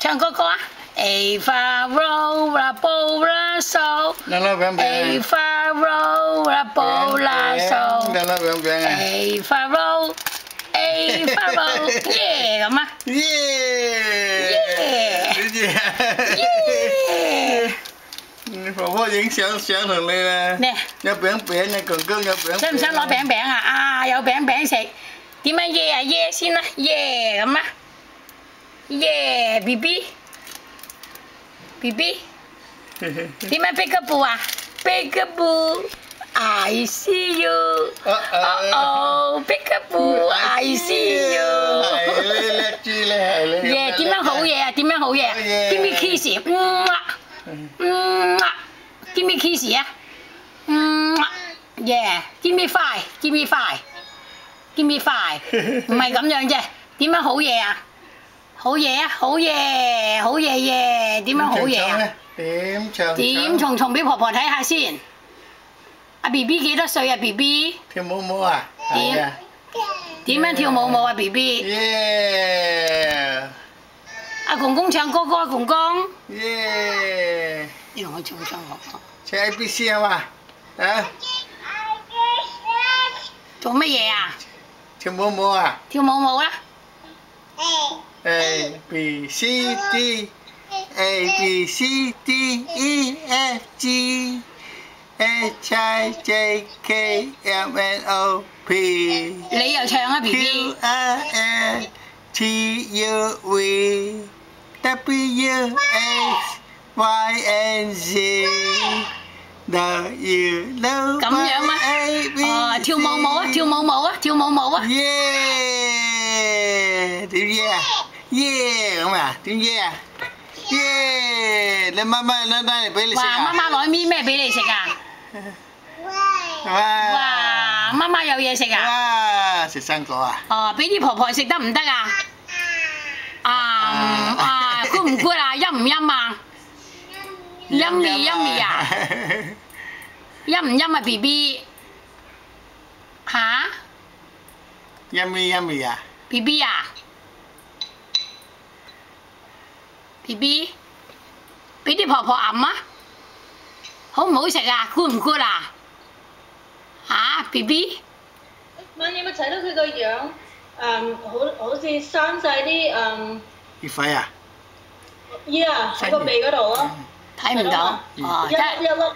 唱歌歌啊！A fa ro la bo la so。兩粒餅餅。A fa ro la bo la so。兩粒餅餅啊。A fa ro。A fa ro。耶咁啊！耶！耶！婆婆影相同你啦。有餅餅啊，公公有餅餅。想唔想攞餅餅啊？啊，有餅餅食。點樣耶啊？耶先啦，耶咁啊！耶 ，B B。B B。點樣 peekaboo 啊 ？peekaboo。I see you。哦 peekaboo I see you。係你叻豬咧，係你。耶，點樣好嘢啊？點樣好嘢啊 ？Give me kiss。Give me kiss 啊。Yeah。Give me five。Give me five。Give me five。唔係咁樣啫。點樣好嘢啊？好嘢啊！好嘢，好嘢耶！點樣好嘢啊？點長？點蟲蟲俾婆婆睇下先。阿 B B 幾多歲啊 ？B B 跳舞舞啊？點樣跳舞舞啊 ？B B 耶！阿公公唱歌歌啊，公公。耶！呢個我唱我。唱 A B C 係嘛？啊？做乜嘢啊？跳舞舞啊？跳舞舞啦。A B C D A B C D E F G H I J K L M N O P 你又唱啊 B B。Q R S T U V W X Y and Z W 咁樣咩？哦，跳舞舞啊，跳舞舞啊，跳舞舞啊。耶！點耶啊？耶咁啊？點耶啊？耶！你媽媽攞嚟俾你食啊？哇！媽媽攞咩俾你食啊？哇！媽媽有嘢食啊？哇！食生果啊？哦，俾啲婆婆食得唔得啊？good 唔 good 啊？陰唔陰啊？陰味啊？陰唔陰啊 B B？ 嚇 ？Yummy 啊 ？B B 啊 ？B B， 俾啲婆婆揞啊！好唔好食啊 ？good 唔 good 啊？嚇 B B？ 媽，你有冇睇到佢個樣？好似生晒啲熱痱啊？喺個鼻嗰度咯。睇唔到。哦，一粒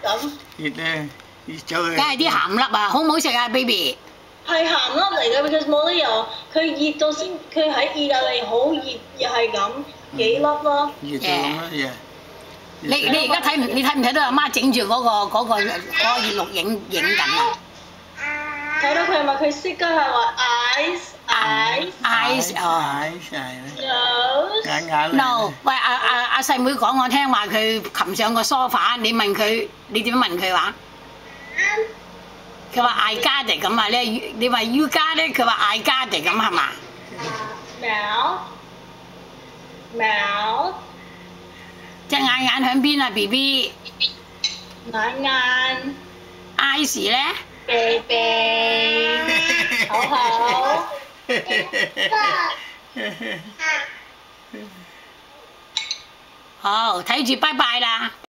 咁。熱咧，熱咗佢。梗係啲鹹粒啊！好唔好食啊 ，baby？ 係鹹粒嚟㗎，because 冇理由佢熱到先，佢喺意大利好熱，又係咁幾粒咯。熱到咁樣嘢。你而家睇唔睇到阿媽整住嗰個熱錄影緊啊？睇到佢係咪佢識㗎？係話 eyes 哦。No， 喂阿細妹講我聽話，佢擒上個梳化，你問佢，你點問佢話？佢話 I got it 咁啊！你話 you got it， 佢話 I got it 咁係嘛？喵。隻眼響邊啊 B B？ 眼。eyes 咧？鼻鼻。好。好，睇住拜拜啦！